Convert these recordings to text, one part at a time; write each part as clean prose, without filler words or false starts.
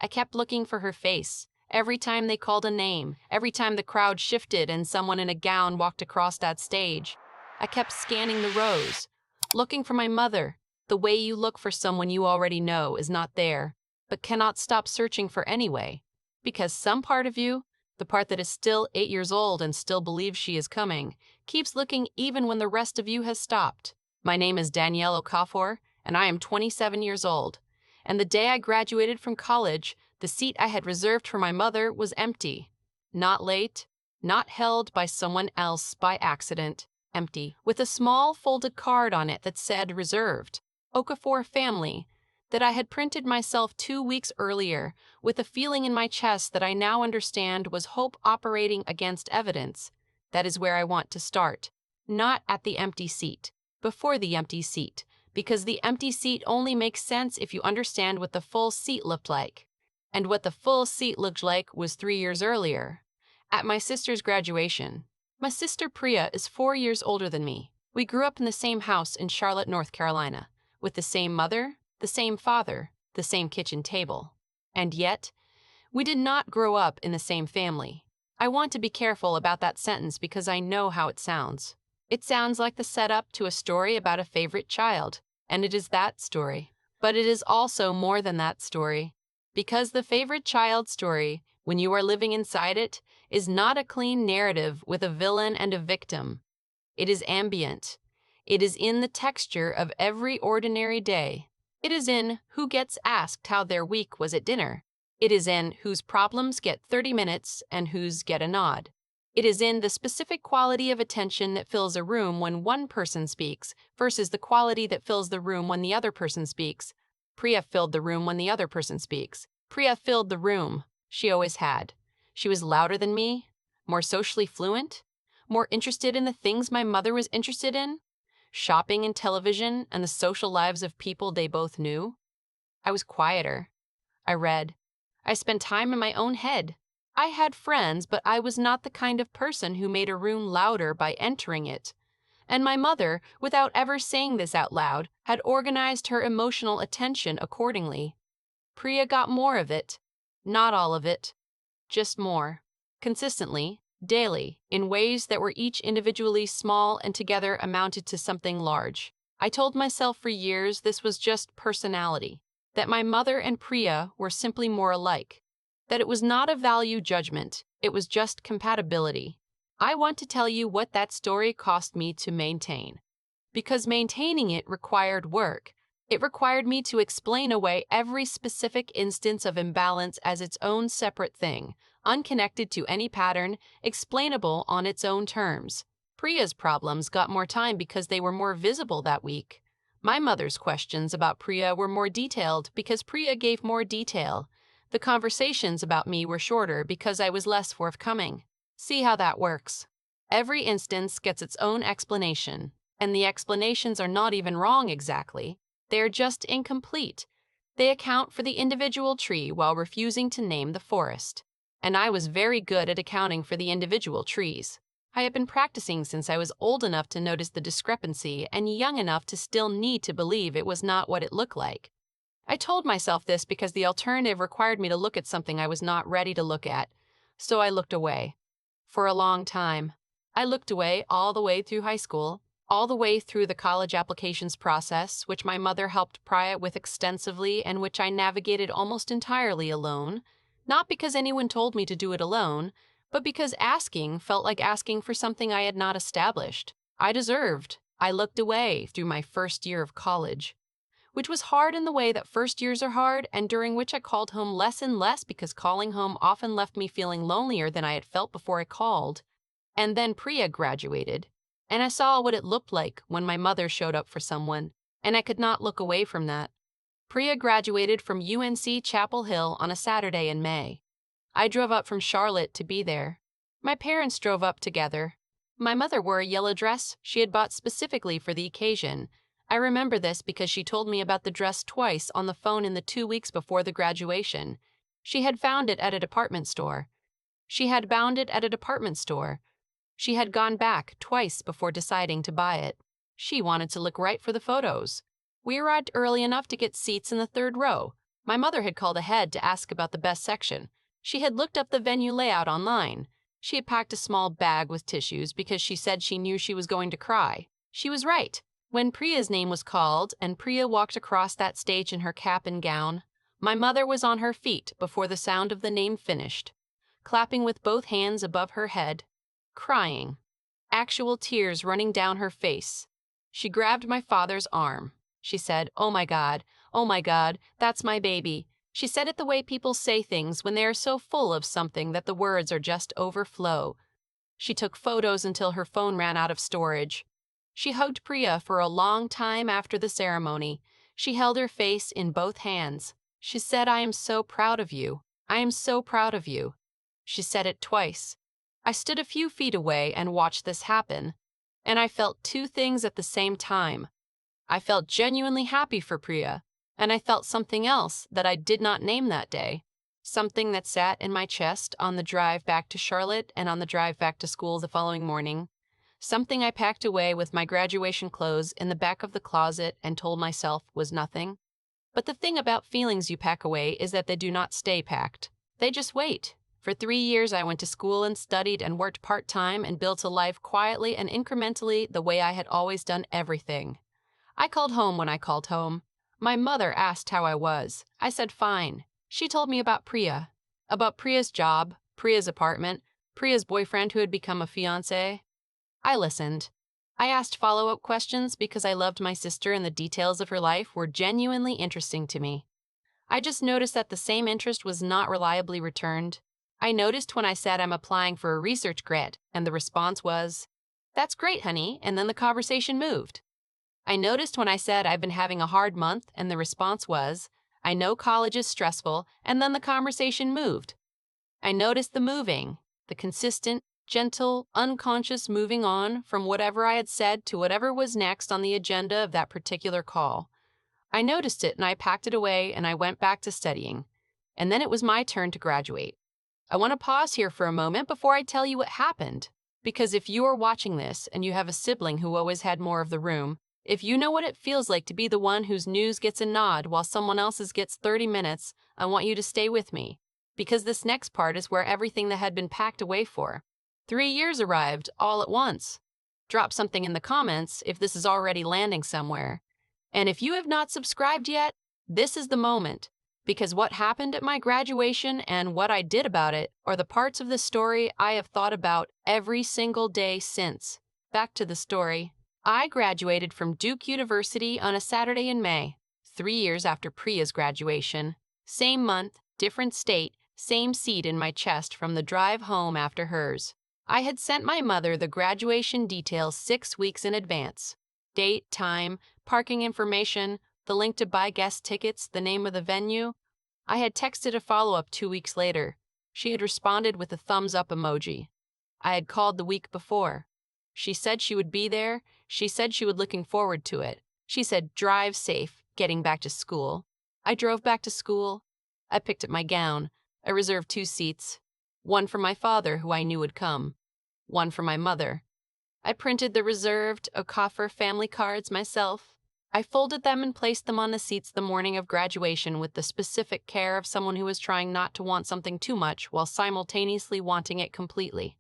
I kept looking for her face. Every time they called a name, every time the crowd shifted and someone in a gown walked across that stage, I kept scanning the rows, looking for my mother. The way you look for someone you already know is not there, but cannot stop searching for anyway. Because some part of you, the part that is still 8 years old and still believes she is coming, keeps looking even when the rest of you has stopped. My name is Danielle Okafor, and I am 27 years old. And the day I graduated from college, the seat I had reserved for my mother was empty. Not late, not held by someone else by accident, empty, with a small folded card on it that said reserved, Okafor family, that I had printed myself 2 weeks earlier, with a feeling in my chest that I now understand was hope operating against evidence. That is where I want to start. Not at the empty seat, before the empty seat, because the empty seat only makes sense if you understand what the full seat looked like. And what the full seat looked like was 3 years earlier, at my sister's graduation. My sister Priya is 4 years older than me. We grew up in the same house in Charlotte, North Carolina, with the same mother, the same father, the same kitchen table. And yet, we did not grow up in the same family. I want to be careful about that sentence because I know how it sounds. It sounds like the setup to a story about a favorite child, and it is that story. But it is also more than that story. Because the favorite child story, when you are living inside it, is not a clean narrative with a villain and a victim. It is ambient. It is in the texture of every ordinary day. It is in who gets asked how their week was at dinner. It is in whose problems get 30 minutes and whose get a nod. It is in the specific quality of attention that fills a room when one person speaks versus the quality that fills the room when the other person speaks. Priya filled the room when the other person speaks. Priya filled the room. She always had. She was louder than me, more socially fluent, more interested in the things my mother was interested in, shopping and television and the social lives of people they both knew. I was quieter. I read. I spent time in my own head. I had friends, but I was not the kind of person who made a room louder by entering it. And my mother, without ever saying this out loud, had organized her emotional attention accordingly. Priya got more of it. Not all of it. Just more. Consistently, daily, in ways that were each individually small and together amounted to something large. I told myself for years this was just personality, that my mother and Priya were simply more alike, that it was not a value judgment, it was just compatibility. I want to tell you what that story cost me to maintain. Because maintaining it required work. It required me to explain away every specific instance of imbalance as its own separate thing, unconnected to any pattern, explainable on its own terms. Priya's problems got more time because they were more visible that week. My mother's questions about Priya were more detailed because Priya gave more detail. The conversations about me were shorter because I was less forthcoming. See how that works. Every instance gets its own explanation, and the explanations are not even wrong exactly. They are just incomplete. They account for the individual tree while refusing to name the forest. And I was very good at accounting for the individual trees. I had been practicing since I was old enough to notice the discrepancy and young enough to still need to believe it was not what it looked like. I told myself this because the alternative required me to look at something I was not ready to look at, so I looked away. For a long time. I looked away all the way through high school, all the way through the college applications process, which my mother helped Priya with extensively and which I navigated almost entirely alone, not because anyone told me to do it alone, but because asking felt like asking for something I had not established. I deserved. I looked away through my first year of college, which was hard in the way that first years are hard, and during which I called home less and less because calling home often left me feeling lonelier than I had felt before I called. And then Priya graduated, and I saw what it looked like when my mother showed up for someone, and I could not look away from that. Priya graduated from UNC Chapel Hill on a Saturday in May. I drove up from Charlotte to be there. My parents drove up together. My mother wore a yellow dress she had bought specifically for the occasion. I remember this because she told me about the dress twice on the phone in the 2 weeks before the graduation. She had found it at a department store. She had bound it at a department store. She had gone back twice before deciding to buy it. She wanted to look right for the photos. We arrived early enough to get seats in the third row. My mother had called ahead to ask about the best section. She had looked up the venue layout online. She had packed a small bag with tissues because she said she knew she was going to cry. She was right. When Priya's name was called and Priya walked across that stage in her cap and gown, my mother was on her feet before the sound of the name finished, clapping with both hands above her head, crying, actual tears running down her face. She grabbed my father's arm. She said, oh my God, that's my baby." She said it the way people say things when they are so full of something that the words are just overflow. She took photos until her phone ran out of storage. She hugged Priya for a long time after the ceremony. She held her face in both hands. She said, "I am so proud of you. I am so proud of you." She said it twice. I stood a few feet away and watched this happen, and I felt two things at the same time. I felt genuinely happy for Priya, and I felt something else that I did not name that day, something that sat in my chest on the drive back to Charlotte and on the drive back to school the following morning, something I packed away with my graduation clothes in the back of the closet and told myself was nothing. But the thing about feelings you pack away is that they do not stay packed. They just wait. For 3 years, I went to school and studied and worked part-time and built a life quietly and incrementally the way I had always done everything. I called home when I called home. My mother asked how I was. I said fine. She told me about Priya's job, Priya's apartment, Priya's boyfriend who had become a fiancé. I listened. I asked follow-up questions because I loved my sister and the details of her life were genuinely interesting to me. I just noticed that the same interest was not reliably returned. I noticed when I said I'm applying for a research grant, and the response was, "That's great, honey," and then the conversation moved. I noticed when I said I've been having a hard month, and the response was, "I know college is stressful," and then the conversation moved. I noticed the moving, the consistent, gentle, unconscious moving on from whatever I had said to whatever was next on the agenda of that particular call. I noticed it and I packed it away and I went back to studying. And then it was my turn to graduate. I want to pause here for a moment before I tell you what happened. Because if you are watching this and you have a sibling who always had more of the room, if you know what it feels like to be the one whose news gets a nod while someone else's gets 30 minutes, I want you to stay with me. Because this next part is where everything that had been packed away for 3 years arrived all at once. Drop something in the comments if this is already landing somewhere. And if you have not subscribed yet, this is the moment. Because what happened at my graduation and what I did about it are the parts of the story I have thought about every single day since. Back to the story. I graduated from Duke University on a Saturday in May, 3 years after Priya's graduation. Same month, different state, same seat in my chest from the drive home after hers. I had sent my mother the graduation details 6 weeks in advance. Date, time, parking information, the link to buy guest tickets, the name of the venue. I had texted a follow-up 2 weeks later. She had responded with a thumbs-up emoji. I had called the week before. She said she would be there. She said she was looking forward to it. She said, "Drive safe, getting back to school." I drove back to school. I picked up my gown. I reserved 2 seats. One for my father, who I knew would come. One for my mother. I printed the reserved Okafor family cards myself. I folded them and placed them on the seats the morning of graduation with the specific care of someone who was trying not to want something too much while simultaneously wanting it completely.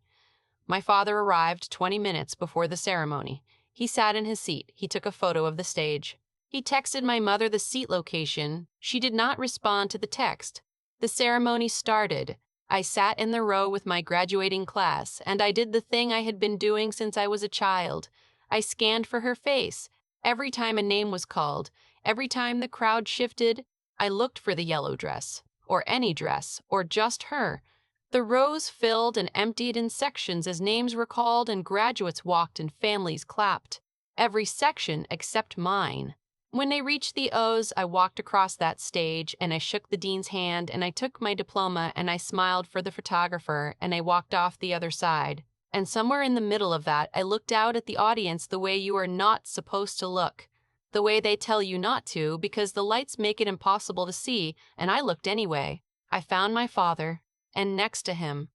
My father arrived 20 minutes before the ceremony. He sat in his seat. He took a photo of the stage. He texted my mother the seat location. She did not respond to the text. The ceremony started. I sat in the row with my graduating class, and I did the thing I had been doing since I was a child. I scanned for her face. Every time a name was called, every time the crowd shifted, I looked for the yellow dress, or any dress, or just her. The rows filled and emptied in sections as names were called and graduates walked and families clapped. Every section except mine. When they reached the O's, I walked across that stage and I shook the dean's hand and I took my diploma and I smiled for the photographer and I walked off the other side. And somewhere in the middle of that, I looked out at the audience the way you are not supposed to look. The way they tell you not to because the lights make it impossible to see, and I looked anyway. I found my father, and next to him,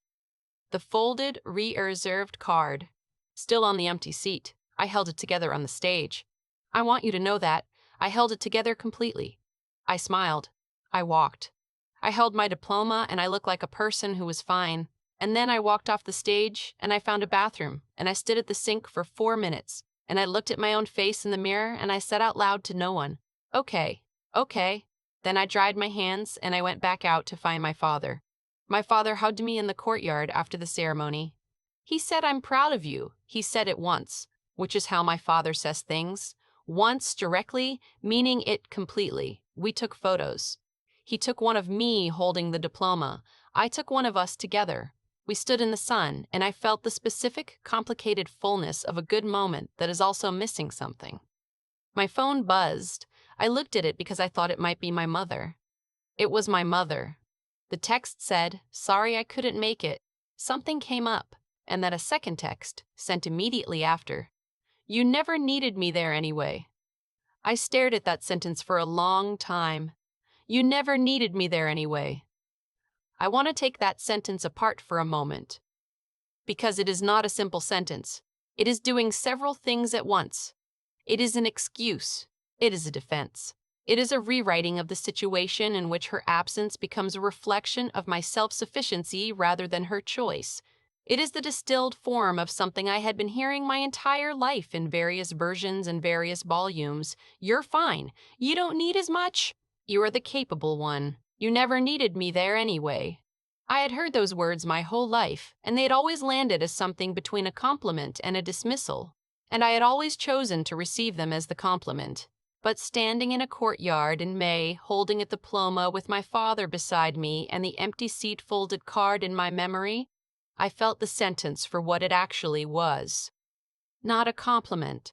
the folded, reserved card. Still on the empty seat. I held it together on the stage. I want you to know that. I held it together completely. I smiled. I walked. I held my diploma and I looked like a person who was fine. And then I walked off the stage and I found a bathroom and I stood at the sink for 4 minutes and I looked at my own face in the mirror and I said out loud to no one, "Okay, okay." Then I dried my hands and I went back out to find my father. My father hugged me in the courtyard after the ceremony. He said, "I'm proud of you." He said it once, which is how my father says things. Once directly, meaning it completely. We took photos. He took one of me holding the diploma. I took one of us together. We stood in the sun, and I felt the specific, complicated fullness of a good moment that is also missing something. My phone buzzed. I looked at it because I thought it might be my mother. It was my mother. The text said, "Sorry I couldn't make it. Something came up," and then a second text, sent immediately after. "You never needed me there anyway." I stared at that sentence for a long time. You never needed me there anyway. I want to take that sentence apart for a moment, because it is not a simple sentence. It is doing several things at once. It is an excuse. It is a defense. It is a rewriting of the situation in which her absence becomes a reflection of my self-sufficiency rather than her choice. It is the distilled form of something I had been hearing my entire life in various versions and various volumes. You're fine. You don't need as much. You are the capable one. You never needed me there anyway. I had heard those words my whole life, and they had always landed as something between a compliment and a dismissal, and I had always chosen to receive them as the compliment. But standing in a courtyard in May, holding a diploma with my father beside me and the empty seat-folded card in my memory, I felt the sentence for what it actually was. Not a compliment.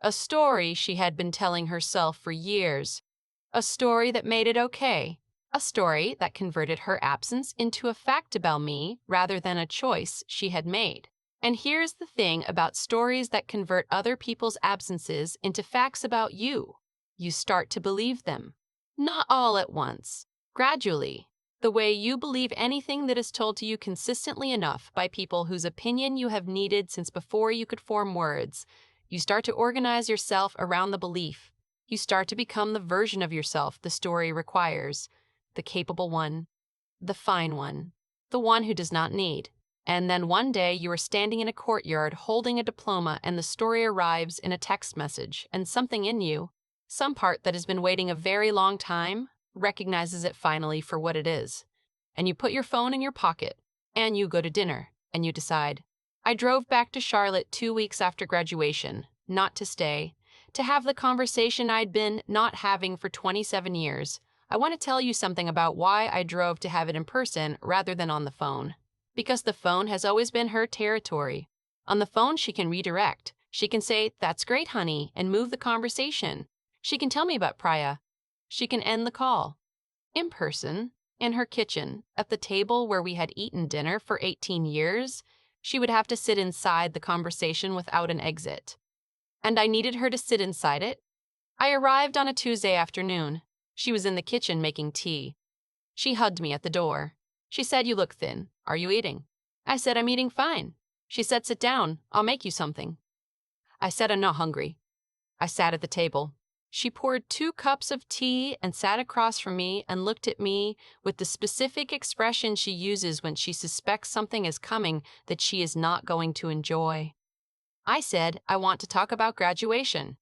A story she had been telling herself for years. A story that made it okay. A story that converted her absence into a fact about me rather than a choice she had made. And here's the thing about stories that convert other people's absences into facts about you. You start to believe them. Not all at once. Gradually. The way you believe anything that is told to you consistently enough by people whose opinion you have needed since before you could form words. You start to organize yourself around the belief. You start to become the version of yourself the story requires. The capable one. The fine one. The one who does not need. And then one day you are standing in a courtyard holding a diploma and the story arrives in a text message and something in you, some part that has been waiting a very long time, recognizes it finally for what it is. And you put your phone in your pocket, and you go to dinner, and you decide. I drove back to Charlotte 2 weeks after graduation, not to stay, to have the conversation I'd been not having for 27 years. I want to tell you something about why I drove to have it in person rather than on the phone. Because the phone has always been her territory. On the phone, she can redirect. She can say, "That's great, honey," and move the conversation. She can tell me about Priya. She can end the call. In person, in her kitchen, at the table where we had eaten dinner for 18 years, she would have to sit inside the conversation without an exit. And I needed her to sit inside it. I arrived on a Tuesday afternoon. She was in the kitchen making tea. She hugged me at the door. She said, "You look thin. Are you eating?" I said, "I'm eating fine." She said, "Sit down. I'll make you something." I said, "I'm not hungry." I sat at the table. She poured 2 cups of tea and sat across from me and looked at me with the specific expression she uses when she suspects something is coming that she is not going to enjoy. I said, "I want to talk about graduation."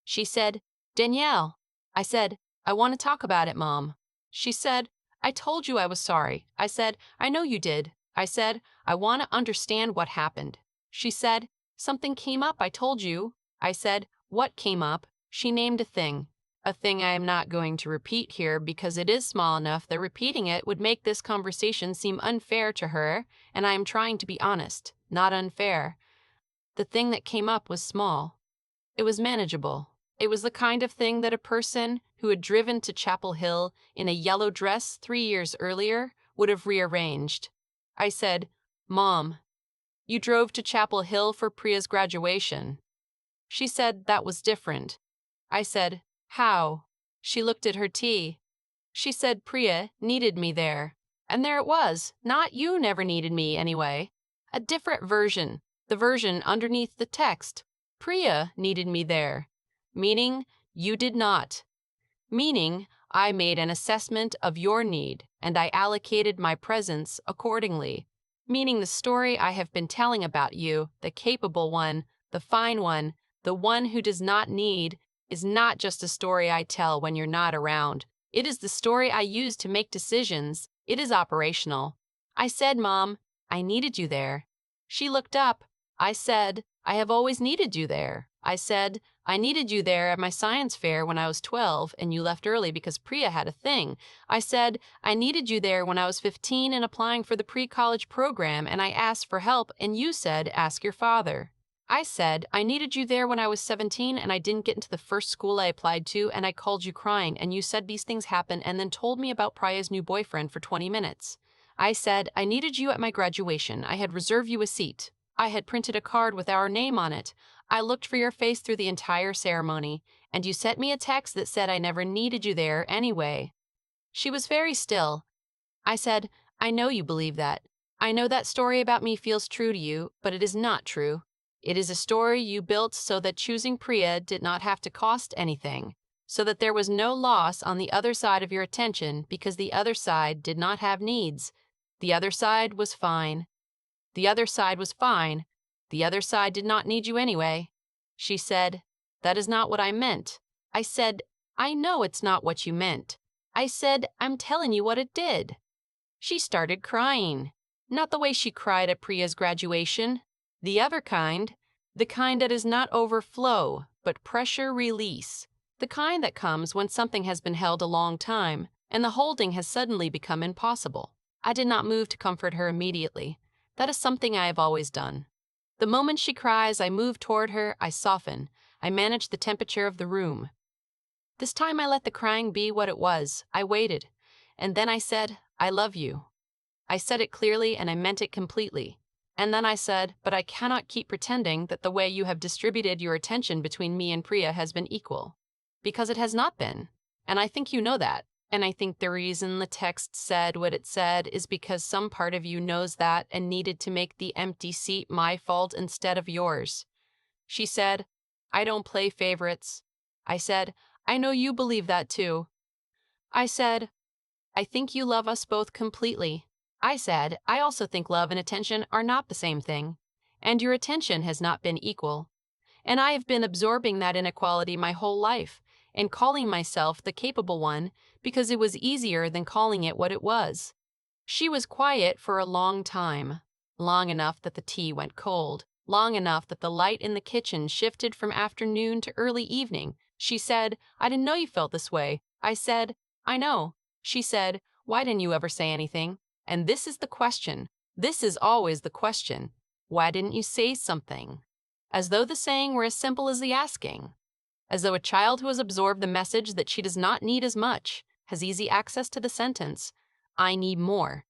She said, "Danielle." I said, "I want to talk about it, Mom." She said, "I told you I was sorry." I said, "I know you did." I said, "I want to understand what happened." She said, "Something came up, I told you." I said, "What came up?" She named a thing I am not going to repeat here because it is small enough that repeating it would make this conversation seem unfair to her, and I am trying to be honest, not unfair. The thing that came up was small. It was manageable. It was the kind of thing that a person who had driven to Chapel Hill in a yellow dress 3 years earlier would have rearranged. I said, "Mom, you drove to Chapel Hill for Priya's graduation." She said that was different. I said, "How?" She looked at her tea. She said Priya needed me there. And there it was. Not you never needed me anyway. A different version. The version underneath the text. Priya needed me there. Meaning, you did not. Meaning, I made an assessment of your need, and I allocated my presence accordingly. Meaning the story I have been telling about you, the capable one, the fine one, the one who does not need, is not just a story I tell when you're not around. It is the story I use to make decisions. It is operational. I said, Mom, I needed you there. She looked up. I said, I have always needed you there. I said, I needed you there at my science fair when I was 12 and you left early because Priya had a thing. I said, I needed you there when I was 15 and applying for the pre-college program and I asked for help and you said, ask your father. I said, I needed you there when I was 17 and I didn't get into the first school I applied to and I called you crying and you said these things happen and then told me about Priya's new boyfriend for 20 minutes. I said, I needed you at my graduation. I had reserved you a seat. I had printed a card with our name on it. I looked for your face through the entire ceremony, and you sent me a text that said I never needed you there anyway. She was very still. I said, I know you believe that. I know that story about me feels true to you, but it is not true. It is a story you built so that choosing Priya did not have to cost anything, so that there was no loss on the other side of your attention because the other side did not have needs. The other side was fine. The other side was fine. The other side did not need you anyway. She said, that is not what I meant. I said, I know it's not what you meant. I said, I'm telling you what it did. She started crying. Not the way she cried at Priya's graduation. The other kind. The kind that is not overflow, but pressure release. The kind that comes when something has been held a long time, and the holding has suddenly become impossible. I did not move to comfort her immediately. That is something I have always done. The moment she cries, I move toward her, I soften. I manage the temperature of the room. This time I let the crying be what it was. I waited. And then I said, I love you. I said it clearly and I meant it completely. And then I said, but I cannot keep pretending that the way you have distributed your attention between me and Priya has been equal. Because it has not been. And I think you know that. And I think the reason the text said what it said is because some part of you knows that and needed to make the empty seat my fault instead of yours. She said, I don't play favorites. I said, I know you believe that too. I said, I think you love us both completely. I said, I also think love and attention are not the same thing. And your attention has not been equal. And I have been absorbing that inequality my whole life and calling myself the capable one because it was easier than calling it what it was. She was quiet for a long time, long enough that the tea went cold, long enough that the light in the kitchen shifted from afternoon to early evening. She said, I didn't know you felt this way. I said, I know. She said, why didn't you ever say anything? And this is the question. This is always the question. Why didn't you say something? As though the saying were as simple as the asking. As though a child who has absorbed the message that she does not need as much has easy access to the sentence, I need more.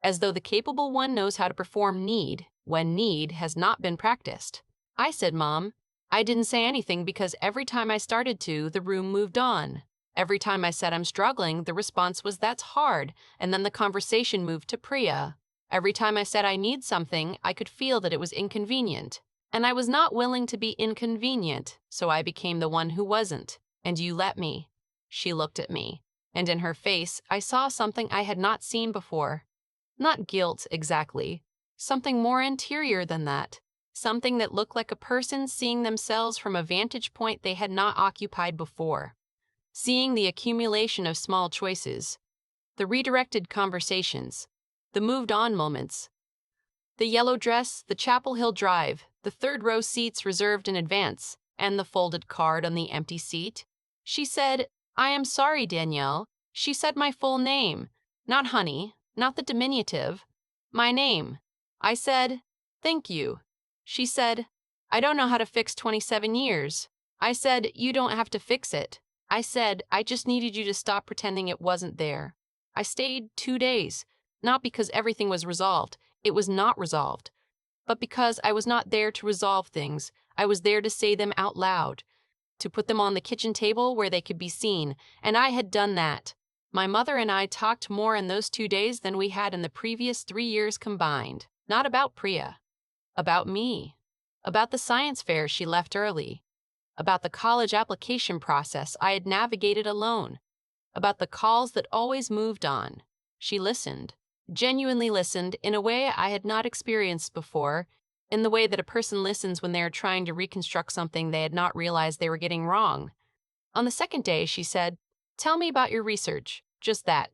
As though the capable one knows how to perform need when need has not been practiced. I said, Mom, I didn't say anything because every time I started to, the room moved on. Every time I said I'm struggling, the response was that's hard, and then the conversation moved to Priya. Every time I said I need something, I could feel that it was inconvenient. And I was not willing to be inconvenient, so I became the one who wasn't. And you let me. She looked at me, and in her face I saw something I had not seen before. Not guilt, exactly. Something more interior than that. Something that looked like a person seeing themselves from a vantage point they had not occupied before. Seeing the accumulation of small choices. The redirected conversations. The moved-on moments. The yellow dress, the Chapel Hill Drive, the third-row seats reserved in advance, and the folded card on the empty seat. She said, I am sorry, Danielle. She said my full name. Not honey, not the diminutive. My name. I said, thank you. She said, I don't know how to fix 27 years. I said, you don't have to fix it. I said, I just needed you to stop pretending it wasn't there. I stayed 2 days, not because everything was resolved. It was not resolved. But because I was not there to resolve things, I was there to say them out loud, to put them on the kitchen table where they could be seen, and I had done that. My mother and I talked more in those 2 days than we had in the previous 3 years combined. Not about Priya. About me. About the science fair she left early. About the college application process I had navigated alone. about the calls that always moved on. She listened, genuinely listened in a way I had not experienced before, in the way that a person listens when they are trying to reconstruct something they had not realized they were getting wrong. On the second day, she said, "Tell me about your research." Just that.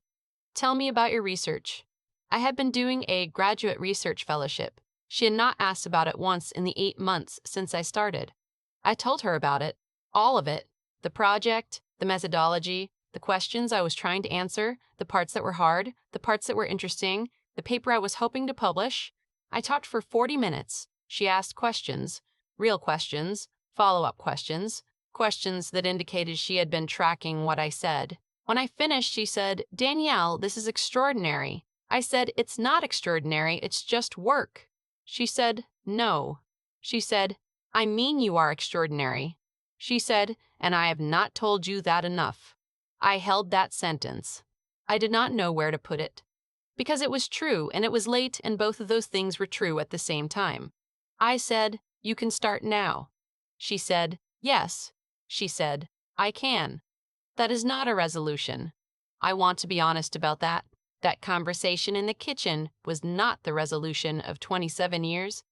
Tell me about your research. I had been doing a graduate research fellowship. She had not asked about it once in the 8 months since I started. I told her about it, all of it, the project, the methodology, the questions I was trying to answer, the parts that were hard, the parts that were interesting, the paper I was hoping to publish. I talked for 40 minutes. She asked questions, real questions, follow-up questions, questions that indicated she had been tracking what I said. When I finished, she said, "Danielle, this is extraordinary." I said, "It's not extraordinary, it's just work." She said, "No." She said, "I mean you are extraordinary." She said, "And I have not told you that enough." I held that sentence. I did not know where to put it. Because it was true and it was late and both of those things were true at the same time. I said, "You can start now." She said, "Yes." She said, "I can." That is not a resolution. I want to be honest about that. That conversation in the kitchen was not the resolution of 27 years.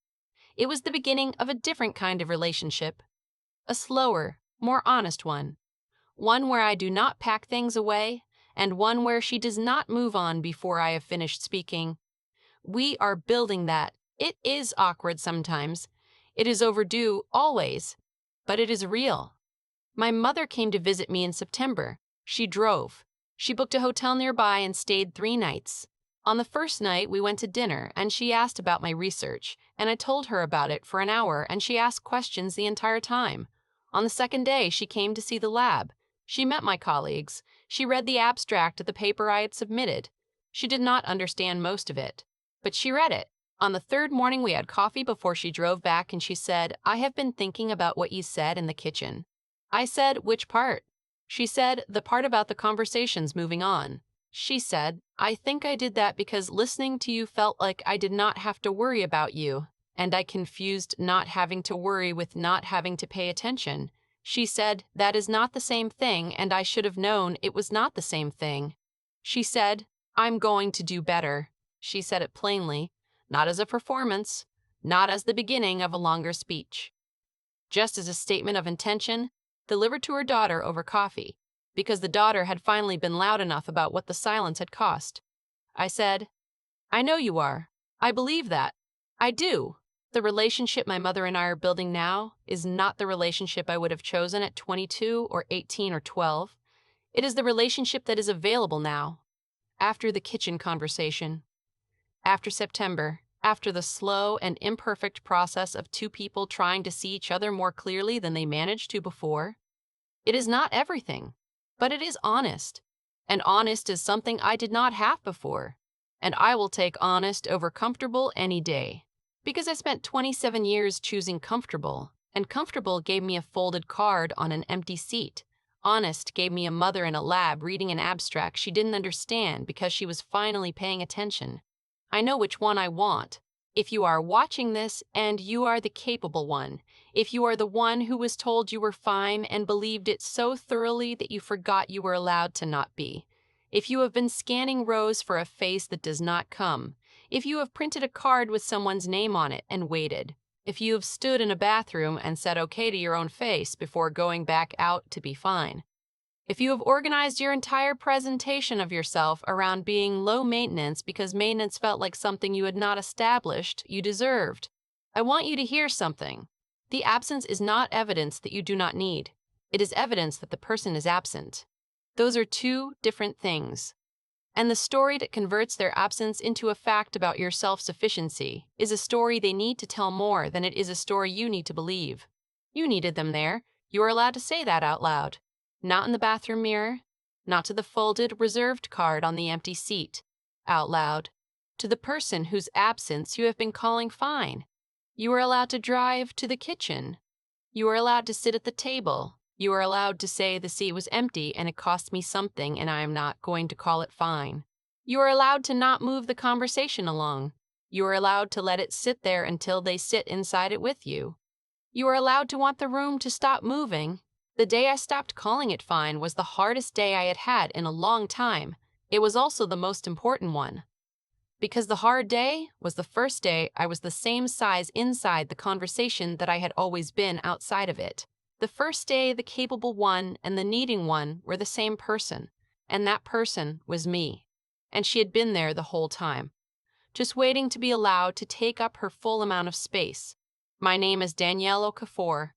It was the beginning of a different kind of relationship. A slower, more honest one. One where I do not pack things away, and one where she does not move on before I have finished speaking. We are building that. It is awkward sometimes. It is overdue, always. But it is real. My mother came to visit me in September. She drove. She booked a hotel nearby and stayed 3 nights. On the first night, we went to dinner, and she asked about my research, and I told her about it for an hour, and she asked questions the entire time. On the second day, she came to see the lab. She met my colleagues. She read the abstract of the paper I had submitted. She did not understand most of it, but she read it. On the third morning, we had coffee before she drove back, and she said, "I have been thinking about what you said in the kitchen." I said, "Which part?" She said, "The part about the conversations moving on." She said, "I think I did that because listening to you felt like I did not have to worry about you, and I confused not having to worry with not having to pay attention." She said, "That is not the same thing, and I should have known it was not the same thing." She said, "I'm going to do better." She said it plainly, not as a performance, not as the beginning of a longer speech. Just as a statement of intention, delivered to her daughter over coffee, because the daughter had finally been loud enough about what the silence had cost. I said, "I know you are. I believe that. I do. The relationship my mother and I are building now is not the relationship I would have chosen at 22 or 18 or 12. It is the relationship that is available now, after the kitchen conversation, after September, after the slow and imperfect process of 2 people trying to see each other more clearly than they managed to before. It is not everything, but it is honest. And honest is something I did not have before. And I will take honest over comfortable any day. Because I spent 27 years choosing comfortable, and comfortable gave me a folded card on an empty seat. Honest gave me a mother in a lab reading an abstract she didn't understand because she was finally paying attention. I know which one I want. If you are watching this and you are the capable one, if you are the one who was told you were fine and believed it so thoroughly that you forgot you were allowed to not be, if you have been scanning rows for a face that does not come, if you have printed a card with someone's name on it and waited, if you have stood in a bathroom and said okay to your own face before going back out to be fine, if you have organized your entire presentation of yourself around being low maintenance because maintenance felt like something you had not established you deserved, I want you to hear something. The absence is not evidence that you do not need. It is evidence that the person is absent. Those are 2 different things. And the story that converts their absence into a fact about your self-sufficiency is a story they need to tell more than it is a story you need to believe. You needed them there. You are allowed to say that out loud. Not in the bathroom mirror, not to the folded, reserved card on the empty seat. Out loud. To the person whose absence you have been calling fine. You are allowed to drive to the kitchen. You are allowed to sit at the table. You are allowed to say the seat was empty and it cost me something and I am not going to call it fine. You are allowed to not move the conversation along. You are allowed to let it sit there until they sit inside it with you. You are allowed to want the room to stop moving, The day I stopped calling it fine was the hardest day I had had in a long time. It was also the most important one. Because the hard day was the first day I was the same size inside the conversation that I had always been outside of it. The first day the capable one and the needing one were the same person, and that person was me. And she had been there the whole time, just waiting to be allowed to take up her full amount of space. My name is Danielle Okafor.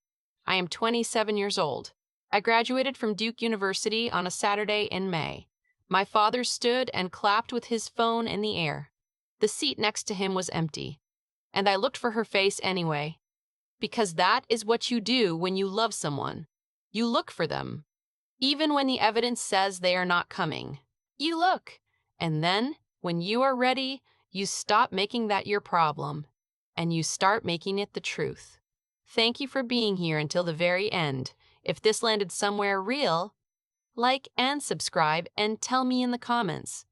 I am 27 years old. I graduated from Duke University on a Saturday in May. My father stood and clapped with his phone in the air. The seat next to him was empty, and I looked for her face anyway. Because that is what you do when you love someone. You look for them. Even when the evidence says they are not coming. You look. And then, when you are ready, you stop making that your problem, and you start making it the truth. Thank you for being here until the very end. If this landed somewhere real, like and subscribe and tell me in the comments.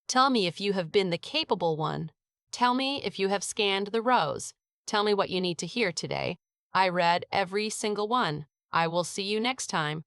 Tell me if you have been the capable one. Tell me if you have scanned the rows. Tell me what you need to hear today. I read every single one. I will see you next time.